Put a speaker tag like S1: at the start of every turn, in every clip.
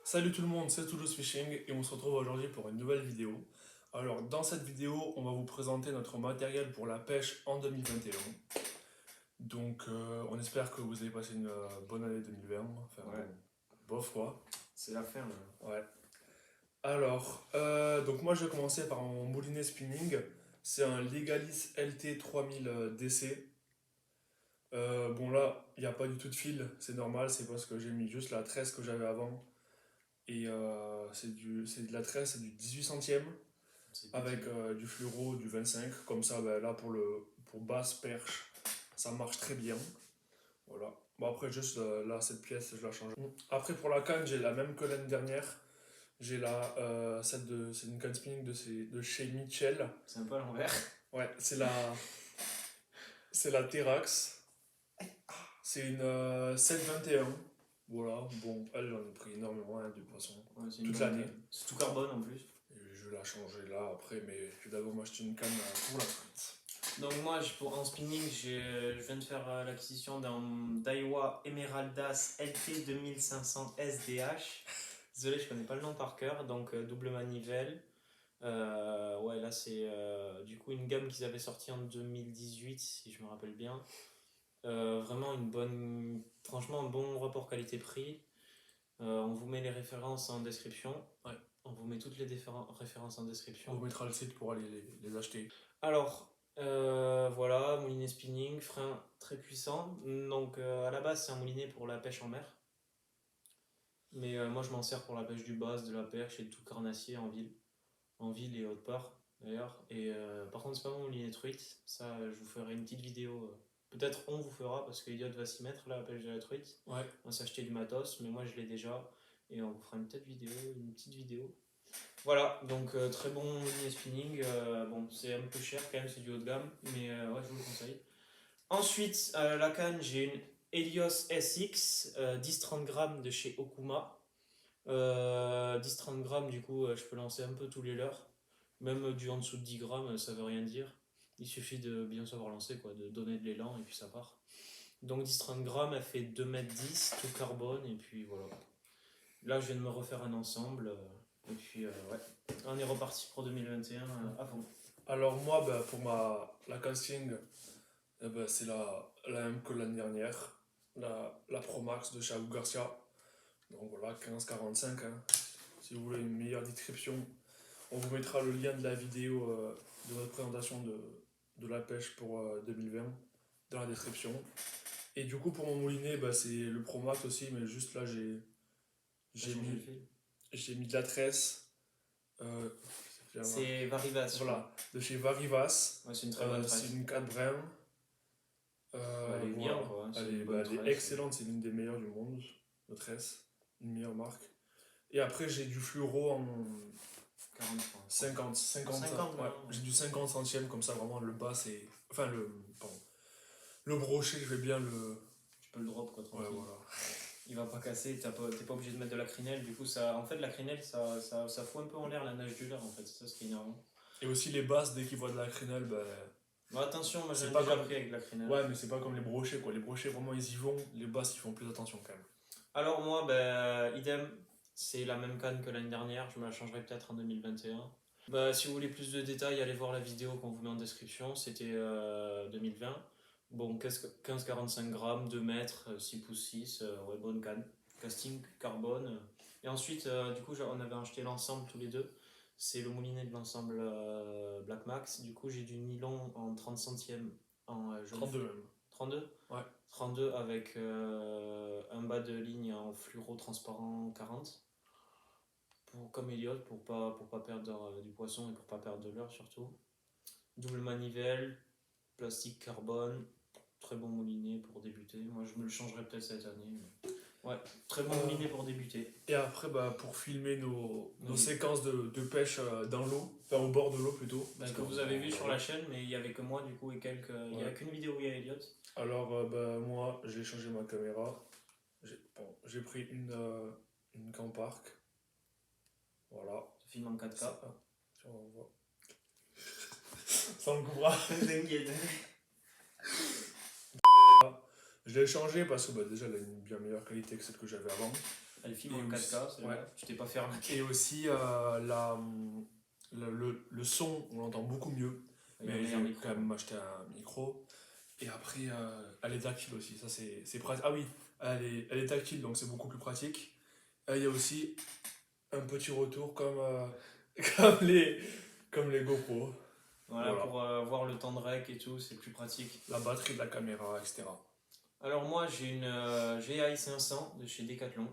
S1: Salut tout le monde, c'est Toulouse Fishing et on se retrouve aujourd'hui pour une nouvelle vidéo. Alors dans cette vidéo, on va vous présenter notre matériel pour la pêche en 2021. Donc on espère que vous avez passé une bonne année 2020, enfin
S2: Ouais.
S1: bon, bof quoi.
S2: C'est la fin là.
S1: Ouais. Alors, donc moi je vais commencer par mon moulinet spinning. C'est un Legalis LT 3000 DC. Bon là, il n'y a pas du tout de fil, c'est normal, c'est parce que j'ai mis juste la tresse que j'avais avant. Et c'est de la tresse, c'est du 18 centièmes
S2: C'est
S1: avec
S2: petit.
S1: du fluoro, du 25. Comme ça, là pour basse perche, ça marche très bien. Voilà. Bon, après, juste là, cette pièce, je la change. Après, pour la canne, j'ai la même que l'année dernière. J'ai c'est une canne spinning de chez Mitchell.
S2: C'est un peu à l'envers.
S1: Ouais, c'est la Terax. C'est une 721. Voilà, bon, elle, j'en ai pris énormément de poissons.
S2: Ouais, c'est une
S1: Toute
S2: bonne
S1: l'année.
S2: canne. C'est tout carbone en plus.
S1: Et je vais la changer là après, mais je vais d'abord m'acheter une canne pour la truite.
S2: Donc moi, en spinning, je viens de faire l'acquisition d'un Daiwa Emeraldas LT 2500 SDH. Désolé, je connais pas le nom par cœur. Donc double manivelle. Ouais, là c'est du coup une gamme qu'ils avaient sortie en 2018, si je me rappelle bien. Vraiment franchement un bon rapport qualité-prix. On vous met les références en description.
S1: Ouais.
S2: On vous met toutes les références en
S1: On
S2: description.
S1: vous mettra le site pour aller les acheter.
S2: Alors, voilà, moulinet spinning, frein très puissant. Donc, à la base, c'est un moulinet pour la pêche en mer. Mais moi, je m'en sers pour la pêche du bass, de la perche et de tout carnassier en ville. En ville et autre part, d'ailleurs. Et par contre, c'est pas mon moulinet truite. Ça, je vous ferai une petite vidéo. Peut-être on vous fera, parce qu'Eliott va s'y mettre, là, à la pêche de la truite.
S1: Ouais.
S2: On va s'acheter du matos, mais moi, je l'ai déjà. Et on vous fera une petite vidéo. Voilà, donc très bon moulinet spinning. Bon, c'est un peu cher quand même, c'est du haut de gamme, mais ouais, je vous le conseille. Ensuite, la canne, j'ai une Helios SX 10-30 grammes de chez Okuma. 10-30 grammes, du coup, je peux lancer un peu tous les leurres. Même du en dessous de 10 grammes, ça veut rien dire. Il suffit de bien savoir lancer, quoi, de donner de l'élan et puis ça part. Donc 10-30 grammes, elle fait 2,10 m, tout carbone, et puis voilà. Là, je viens de me refaire un ensemble. Et puis, ouais, on est reparti pour 2021 à fond.
S1: Alors moi, pour la casting, c'est la même que l'année dernière. La Pro Max de chez Abu Garcia. Donc voilà, 15,45. Hein. Si vous voulez une meilleure description, on vous mettra le lien de la vidéo de notre présentation de la pêche pour 2020 dans la description. Et du coup, pour mon moulinet, c'est le Pro Max aussi, mais juste là, j'ai mis de la tresse.
S2: C'est Varivas.
S1: Voilà, de chez Varivas.
S2: Ouais, c'est une très bonne tresse.
S1: C'est une 4 brins.
S2: Elle est bien, quoi.
S1: Elle est excellente, c'est l'une des meilleures du monde, de tresse, une meilleure marque. Et après, j'ai du fluoro en
S2: 40
S1: 50
S2: ouais.
S1: J'ai du 50 centièmes, comme ça, vraiment, le bas, c'est. Enfin, le brochet, je vais bien le.
S2: Tu peux le drop, quoi, tranquille.
S1: Ouais, voilà.
S2: Il va pas casser, t'es pas obligé de mettre de la crinelle, du coup, ça, en fait, la crinelle, ça fout un peu en l'air la nage du leurre, en fait, c'est ça ce qui est énervant.
S1: Et aussi, les basses, dès qu'ils voient de la crinelle,
S2: Bon, attention, moi j'ai
S1: pas
S2: déjà
S1: comme...
S2: pris avec la crinelle.
S1: Ouais, mais c'est pas comme les brochets, quoi. Les brochets, vraiment, ils y vont. Les basses, ils font plus attention, quand même.
S2: Alors, moi, idem, c'est la même canne que l'année dernière, je me la changerai peut-être en 2021. Si vous voulez plus de détails, allez voir la vidéo qu'on vous met en description, c'était 2020. Bon, 15-45 grammes, 2 mètres, 6 pouces 6, ouais, bonne canne. Casting, carbone. Et ensuite, du coup, on avait acheté l'ensemble tous les deux. C'est le moulinet de l'ensemble Black Max. Du coup, j'ai du nylon en 30 centièmes. En,
S1: 32 même.
S2: 32 ?
S1: Ouais.
S2: 32 avec un bas de ligne en fluoro transparent 40. Comme Elliott, pour pas perdre du poisson et pour pas perdre de l'heure surtout. Double manivelle, plastique carbone, très bon moulinet pour débuter. Moi je me le changerai peut-être cette année. Mais... Ouais, très bon moulinet pour débuter.
S1: Et après, pour filmer nos séquences de pêche dans l'eau, enfin au bord de l'eau plutôt.
S2: Parce que vous avez vu sur la chaîne, mais il n'y avait que moi du coup et quelques. Il n'y a qu'une vidéo où il y a Elliott.
S1: Alors, moi, j'ai changé ma caméra. J'ai pris une Campark. Voilà.
S2: Tu filmes en 4K.
S1: On voit. Ça me coupera.
S2: T'inquiète.
S1: Je l'ai changé parce que déjà elle a une bien meilleure qualité que celle que j'avais avant.
S2: Elle filme
S1: Et
S2: en
S1: aussi-
S2: 4K, celle-là.
S1: ouais.
S2: Tu t'es pas fait arnaquer.
S1: Et aussi, le son, on l'entend beaucoup mieux.
S2: Il y a un
S1: Mais
S2: meilleur
S1: j'ai
S2: micro.
S1: quand même acheté un micro. Et après, elle est tactile aussi. Ça, c'est pratique. Ah oui, elle est tactile, donc c'est beaucoup plus pratique. Et il y a aussi un petit retour comme, comme les GoPro.
S2: Voilà,
S1: Voilà.
S2: pour voir le temps de rec et tout, c'est plus pratique.
S1: La batterie de la caméra, etc.
S2: Alors moi j'ai une GAI 500 de chez Decathlon.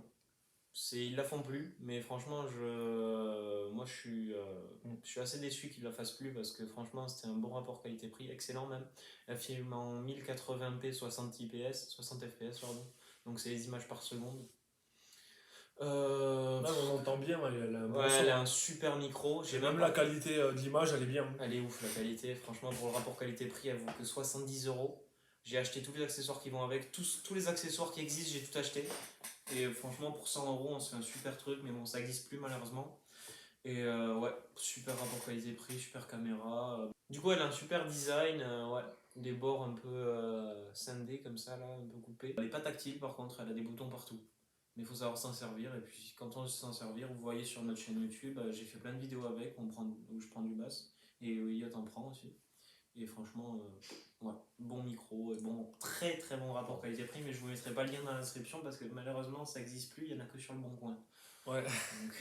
S2: Ils la font plus, mais franchement moi je suis assez déçu qu'ils la fassent plus parce que franchement c'était un bon rapport qualité-prix, excellent même. Elle filme en 1080p 60 fps pardon. Donc c'est les images par seconde.
S1: Là, on entend bien, elle a un bon
S2: Ouais,
S1: son.
S2: elle a un super micro.
S1: Et même la qualité de l'image, elle est bien.
S2: Elle est ouf la qualité, franchement pour le rapport qualité-prix elle vaut que 70€. J'ai acheté tous les accessoires qui vont avec, tous les accessoires qui existent, j'ai tout acheté. Et franchement pour 100€, on se fait un super truc, mais bon ça n'existe plus malheureusement. Et ouais, super rapport qualité-prix, super caméra. Du coup elle a un super design, ouais, des bords un peu scindés comme ça là, un peu coupés. Elle n'est pas tactile par contre, elle a des boutons partout. Mais il faut savoir s'en servir, et puis quand on sait s'en servir, vous voyez sur notre chaîne YouTube, j'ai fait plein de vidéos avec, où je prends du bass, et Elliot en prend aussi. Et franchement, ouais, bon micro, et bon, très très bon rapport qualité-prix, mais je vous mettrai pas le lien dans la description parce que malheureusement ça n'existe plus, il n'y en a que sur le bon coin.
S1: Ouais.
S2: Donc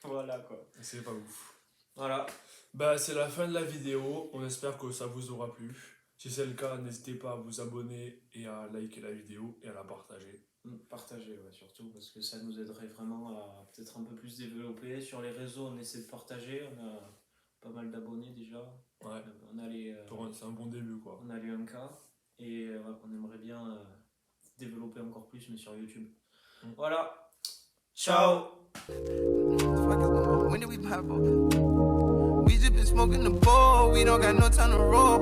S2: voilà quoi.
S1: C'est pas ouf.
S2: Voilà.
S1: Bah, c'est la fin de la vidéo. On espère que ça vous aura plu. Si c'est le cas, n'hésitez pas à vous abonner et à liker la vidéo et à la partager.
S2: Partager, ouais, surtout, parce que ça nous aiderait vraiment à peut-être un peu plus développer. Sur les réseaux, on essaie de partager, on a pas mal d'abonnés déjà.
S1: Ouais.
S2: On a les,
S1: C'est un bon début, quoi.
S2: on a les 1K, et ouais, on aimerait bien développer encore plus, mais sur YouTube. Voilà. Ciao.
S3: When did we pop up? We just been smoking the bowl, we don't got no time to roll.